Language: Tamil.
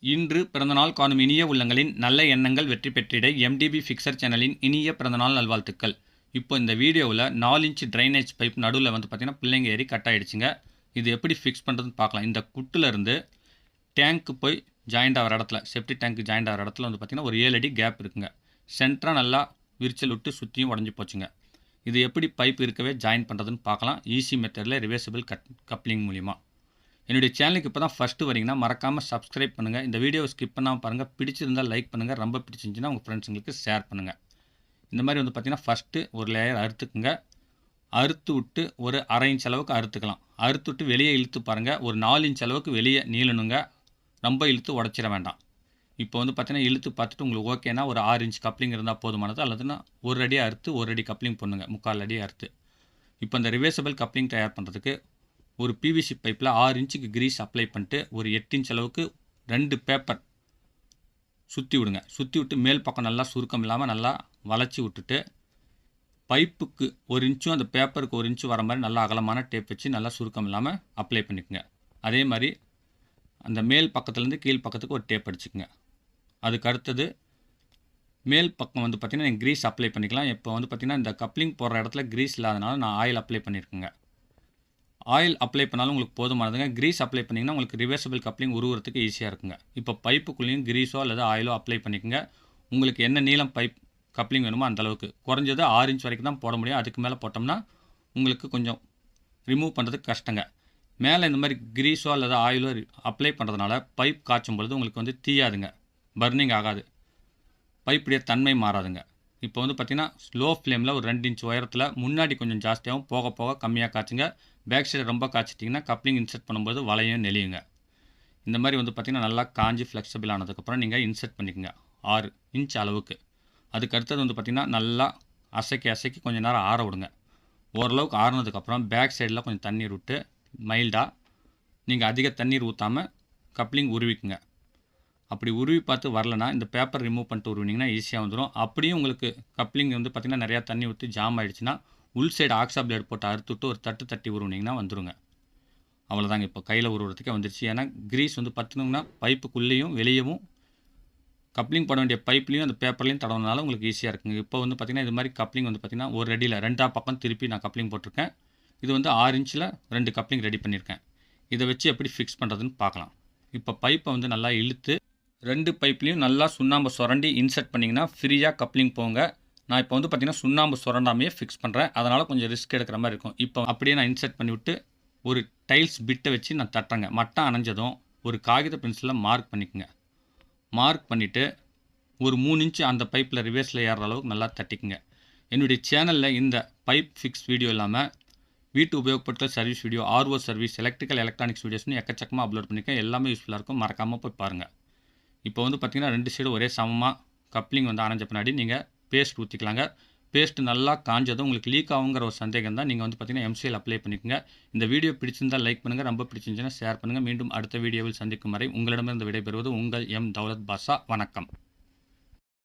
இன்று பிறந்தநாள் காணும் இனிய உள்ளங்களின் நல்ல எண்ணங்கள் வெற்றி பெற்றிட எம்டிபி ஃபிக்சர் சேனலின் இனிய பிறந்தநாள் நல்வாழ்த்துக்கள். இப்போ இந்த வீடியோவில் 4 இன்ச் ட்ரைனேஜ் பைப் நடுவில் வந்து பார்த்திங்கன்னா பிள்ளைங்க ஏறி கட் ஆகிடுச்சுங்க. இது எப்படி ஃபிக்ஸ் பண்ணுறதுன்னு பார்க்கலாம். இந்த குட்டிலேருந்து டேங்க்கு போய் ஜாயிண்ட் ஆகிற இடத்துல, செப்டி டேங்க்கு ஜாயிண்ட் ஆகிற இடத்துல வந்து பார்த்திங்கன்னா ஒரு 7 அடி கேப் இருக்குங்க. சென்டராக நல்லா விரிச்சல் விட்டு சுற்றியும் உடஞ்சி போச்சுங்க. இது எப்படி பைப் இருக்கவே ஜாயின் பண்ணுறதுன்னு பார்க்கலாம். ஈஸி மெத்தடில் ரிவர்சிபிள் கப்ளிங் மூலிமா. என்னுடைய சேனலுக்கு இப்போ தான் ஃபஸ்ட்டு வரீங்கன்னா மறக்காமல் சப்ஸ்கிரைப் பண்ணுங்கள். இந்த வீடியோவை ஸ்கிப் பண்ணாமல் பாருங்கள். பிடிச்சிருந்தால் லைக் பண்ணுங்கள். ரொம்ப பிடிச்சிருந்துச்சின்னா உங்கள் ஃப்ரெண்ட்ஸுங்களுக்கு ஷேர் பண்ணுங்கள். இந்த மாதிரி வந்து பார்த்திங்கன்னா ஃபஸ்ட்டு ஒரு லேயர் அறுத்துக்குங்க. அறுத்து விட்டு ஒரு 1/2 இன்ச் அளவுக்கு அறுத்துக்கலாம். அறுத்து விட்டு வெளியே இழுத்து பாருங்கள். ஒரு 4 இன்ச் அளவுக்கு வெளியே நீளணுங்க. ரொம்ப இழுத்து உடச்சிட வேண்டாம். இப்போ வந்து பார்த்திங்கன்னா இழுத்து பார்த்துட்டு உங்களுக்கு ஓகேனா ஒரு 6 இன்ச் கப்ளிங் இருந்தால் போதுமானது. அல்லதுன்னா 1 அடி அறுத்து 1 அடி கப்ளிங் பண்ணுங்க. 3/4 அடி அறுத்து. இப்போ இந்த ரிவர்சிபிள் கப்ளிங் தயார் பண்ணுறதுக்கு ஒரு பிவிசி பைப்பில் 6 இன்ச்சுக்கு கிரீஸ் அப்ளை பண்ணிட்டு ஒரு 8 இன்ச் அளவுக்கு 2 பேப்பர் சுற்றி விடுங்க. சுற்றி விட்டு மேல் பக்கம் நல்லா சுருக்கம் இல்லாமல் நல்லா வளைச்சி விட்டுட்டு பைப்புக்கு 1 இன்ச்சும் அந்த பேப்பருக்கு 1 இன்ச்சு வர மாதிரி நல்லா அகலமான டேப் வச்சு நல்லா சுருக்கம் இல்லாமல் அப்ளை பண்ணிக்கோங்க. அதே மாதிரி அந்த மேல் பக்கத்துலேருந்து கீழ் பக்கத்துக்கு ஒரு டேப் அடிச்சுக்குங்க. அதுக்கு அடுத்தது மேல் பக்கம் வந்து பார்த்திங்கன்னா நீங்கள் கிரீஸ் அப்ளை பண்ணிக்கலாம். இப்போ வந்து பார்த்திங்கன்னா இந்த கப்ளிங் போடுற இடத்துல கிரீஸ் இல்லாதனால நான் ஆயில் அப்ளை பண்ணியிருக்கேங்க. ஆயில் அப்ளை பண்ணாலும் உங்களுக்கு போதுமானதுங்க. கிரீஸ் அப்ளை பண்ணிங்கன்னா உங்களுக்கு ரிவர்சிபிள் கப்ளிங் உருவுறதுக்கு ஈஸியாக இருக்குங்க. இப்போ பைப்புக்குள்ளேயும் கிரீஸோ அல்லது ஆயிலோ அப்ளை பண்ணிக்கோங்க. உங்களுக்கு என்ன நீளம் பைப் கப்ளிங் வேணுமோ அந்தளவுக்கு. குறைஞ்சது 6 இன்ச் வரைக்கும் தான் போட முடியும். அதுக்கு மேலே போட்டோம்னா உங்களுக்கு கொஞ்சம் ரிமூவ் பண்ணுறதுக்கு கஷ்டங்க. மேலே இந்த மாதிரி கிரீஸோ அல்லது ஆயிலோ அப்ளை பண்ணுறதுனால பைப் காய்ச்சும் பொழுது உங்களுக்கு வந்து தீயாதுங்க. பர்னிங் ஆகாது. பைப்புடைய தன்மை மாறாதுங்க. இப்போ வந்து பார்த்திங்கன்னா ஸ்லோ ஃப்ளேமில் ஒரு 2 இன்ச் உயரத்தில் முன்னாடி கொஞ்சம் ஜாஸ்தியாகவும் போக போக கம்மியாக காய்ச்சுங்க. பேக் சைடு ரொம்ப காய்ச்சிட்டிங்கன்னா கப்ளிங் இன்சர்ட் பண்ணும்போது வளையும் நெளியுங்க. இந்த மாதிரி வந்து பார்த்திங்கன்னா நல்லா காஞ்சி ஃப்ளெக்சிபிள் ஆனதுக்கப்புறம் நீங்கள் இன்சர்ட் பண்ணிக்கோங்க 6 இன்ச் அளவுக்கு. அதுக்கு அடுத்தது வந்து பார்த்திங்கன்னா நல்லா அசைக்கி கொஞ்சம் நேரம் ஆற விடுங்க. ஓரளவுக்கு ஆறுனதுக்கப்புறம் பேக் சைடில் கொஞ்சம் தண்ணீர் விட்டு மைல்டாக நீங்கள் அதிக தண்ணீர் ஊற்றாமல் கப்ளிங் உருவிக்குங்க. அப்படி உருவி பார்த்து வரலனா இந்த பேப்பர் ரிமூவ் பண்ணிட்டு உருவினீங்கன்னா ஈஸியாக வந்துடும். அப்படியும் உங்களுக்கு கப்ளிங் வந்து பார்த்திங்கன்னா நிறையா தண்ணி ஊற்றி ஜாம் ஆகிடுச்சுன்னா உள் சைடு ஆக்ஸா பிளேட் போட்டு அறுத்துட்டு ஒரு தட்டி உருவினீங்கன்னா வந்துடுங்க. அவ்வளோதாங்க. இப்போ கையில் உருவுறதுக்கே வந்துடுச்சு. ஏன்னா கிரீஸ் வந்து பார்த்திங்கன்னா பைப்புக்குள்ளேயும் வெளியவும் கப்ளிங் போட வேண்டிய பைப்லேயும் அந்த பேப்பர்லேயும் தடவுனால உங்களுக்கு ஈஸியாக இருக்குங்க. இப்போ வந்து பார்த்திங்கன்னா இது மாதிரி கப்ளிங் வந்து பார்த்திங்கன்னா ஒரு அடியில் 2 பக்கம் திருப்பி நான் கப்ளிங் போட்டிருக்கேன். இது வந்து 6 இன்ச்சில் 2 கப்ளிங் ரெடி பண்ணியிருக்கேன். இதை வச்சு எப்படி ஃபிக்ஸ் பண்ணுறதுன்னு பார்க்கலாம். இப்போ பைப்பை வந்து நல்லா இழுத்து 2 பைப்லேயும் நல்லா சுண்ணாம்பு சுரண்டி இன்சர்ட் பண்ணிங்கன்னா ஃப்ரீயாக கப்ளிங் போங்க. நான் இப்போ வந்து பார்த்திங்கன்னா சுண்ணாம்பு சுரண்டாமையே ஃபிக்ஸ் பண்ணுறேன். அதனால் கொஞ்சம் ரிஸ்க் எடுக்கிற மாதிரி இருக்கும். இப்போ அப்படியே நான் இன்சர்ட் பண்ணிவிட்டு ஒரு டைல்ஸ் பிட்டை வச்சு நான் தட்டுறேங்க. மட்டம் அணைஞ்சதும் ஒரு காகித பென்சிலில் மார்க் பண்ணிக்கோங்க. மார்க் பண்ணிவிட்டு ஒரு 3 இன்ச்சு அந்த பைப்பில் ரிவர்ஸில் ஏறுற அளவுக்கு நல்லா தட்டிக்குங்க. என்னுடைய சேனலில் இந்த பைப் ஃபிக்ஸ் வீடியோ இல்லாமல் வீட்டு உபயோகப்படுத்தல் service video, RO service, electrical electronics வீடியோஸ்னு எக்கச்சக்கமாக அப்லோட் பண்ணியிருக்கேன். எல்லாமே யூஸ்ஃபுல்லாக இருக்கும். மறக்காமல் போய் பாருங்கள். இப்போ வந்து பார்த்திங்கன்னா 2 சைடு ஒரே சமமாக கப்ளிங் வந்து அரைஞ்ச பின்னாடி நீங்கள் பேஸ்ட் ஊற்றிக்கலாங்க. பேஸ்ட்டு நல்லா காஞ்சதும் உங்களுக்கு லீக் ஆகுங்கிற ஒரு சந்தேகம் தான் நீங்கள் வந்து பார்த்திங்கன்னா எம்சிஎல் அப்ளை பண்ணிக்கோங்க. இந்த வீடியோ பிடிச்சிருந்தால் லைக் பண்ணுங்கள். ரொம்ப பிடிச்சிருந்துச்சுன்னா ஷேர் பண்ணுங்கள். மீண்டும் அடுத்த வீடியோவில் சந்திக்கும் வரை உங்களிடமிருந்து விடைபெறுவது உங்கள் எம் தௌலத் பாஷா. வணக்கம்.